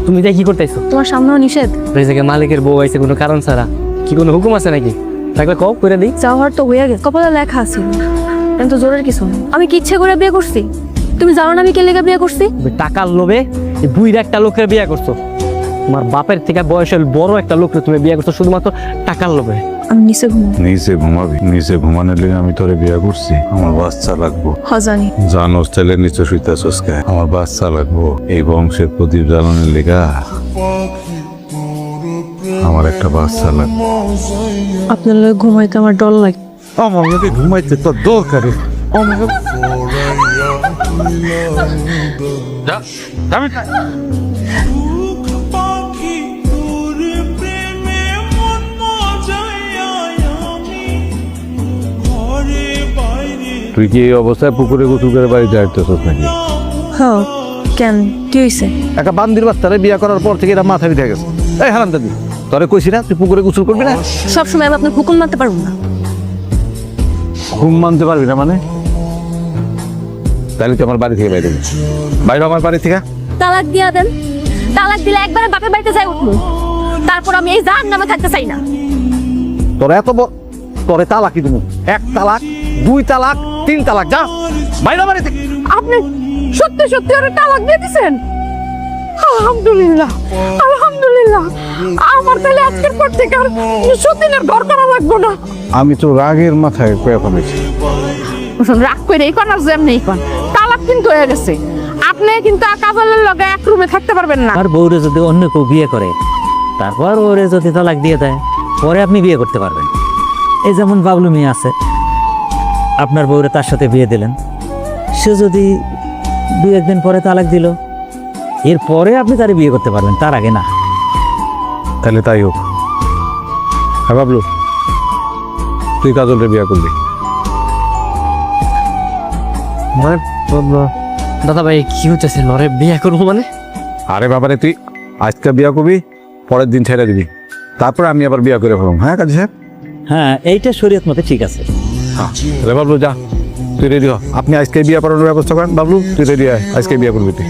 তুমি তাই কি করতেছো? তোমার সামনেও নিষেধ। এই জায়গায় মালিকের বউ আইছে কোনো কারণ ছাড়া, কি কোনো হুকুম আছে নাকি? থাকলে কও করে দিই। যাওয়ার তো হয়ে গেছে, কপালে লেখা আছে, কিন্তু জোরের কিছু নেই। আমি কি ইচ্ছে করে বিয়ে করছি? তুমি জানো না আমি কে লেগে বিয়ে করছি? তুমি টাকার লোভে এই বুইরা একটা লোকের বিয়ে করছো। তোমার বাপের থেকে বয়সের বড় একটা লোককে তুমি বিয়ে করছো শুধুমাত্র টাকার লোভে। আমি নিচে ঘুমো। নিচে ঘুমাবি? নিচে ঘুমানোর লেগে আমি তোরে বিয়ে করছি? আমার বাচ্চা লাগবো। জানি। জানোস তাহলে নিচে শুইতেছস কে? আমার বাচ্চা লাগবো। এই বংশের প্রদীপ জ্বালানোর লেগা আমার একটা বাচ্চা লাগবে। আপনার লোক ঘুমাইতে আমার ডর লাগে। আমার লোকে ঘুমাইতে তোর দরকারে তুই কি এই অবস্থায় পুকুরে গোসল করে বাড়িতে আসতেছস নাকি? হ্যাঁ, কেন কি হয়েছে? একটা বান্দির বাচ্চারে বিয়ে করার পর থেকে এটা মাথা উঠে গেছে। এই হারাম দাদি, তোরে কইছি না তুই পুকুরে গোসল করবি না? সবসময় আমি আপনার হুকুম মানতে পারবো না। ঘুম মানতে পারবি না মানে? তাহলে তুই আমার বাড়ি থেকে বাইরে বাইরে, আমার বাড়ি থেকে। তালাক দিয়া দেন। তালাক দিলে একবারে বাপের বাড়িতে যাই উঠবো, তারপর আমি এই জাহান্নামে থাকতে চাই না। তোর এত তোরে তালাকই তুমি, 1 তালাক 2 তালাক 3 তালাক, যা বাইরে বাড়ি থেকে। আপনি সত্যি সত্যি ওরে তালাক দিয়ে দিছেন? আলহামদুলিল্লাহ, আলহামদুলিল্লাহ। আমার তাহলে আজকের পর থেকে আর সতীনের ঘর করা লাগবো না। আমি তো রাগের মাথায় কয়ে ফেলেছি। রাগ করে এই করার যেমন এই কর, তালাক কিন্তু হয়ে গেছে। আপনি কিন্তু কাজলের লগে এক রুমে থাকতে পারবেন না। আর বউরে যদি অন্য কেউ বিয়ে করে, তারপর ওরে যদি তালাক দিয়ে দেয়, পরে আপনি বিয়ে করতে পারবেন। এই যেমন বাবলু মিয়া আছে, আপনার বউরে তার সাথে বিয়ে দিলেন, সে যদি 2-1 দিন পরে তালাক দিল, এরপরে আপনি তারে বিয়ে করতে পারবেন, তার আগে না। তাহলে তাই হোক। হ্যাঁ বাবলু, তুই কাজলরে বিয়ে করবি? মানে দাদা ভাই কি হচ্ছে? লরে বিয়ে করবো মানে? আরে বাবারে, তুই আজকে বিয়ে করবি, পরের দিন ছেড়ে দিবি, তারপরে আমি আবার বিয়ে করে ফেলব। হ্যাঁ কাজী সাহেব? হ্যাঁ, এইটা শরীয়ত মতে ঠিক আছে। রে বাবলু, যা তুই রেডি হ। আপনি আজকে বিয়ে করানোর ব্যবস্থা করেন। বাবলু তুই রেডি হয়, আজকে বিয়ে করবি তুই।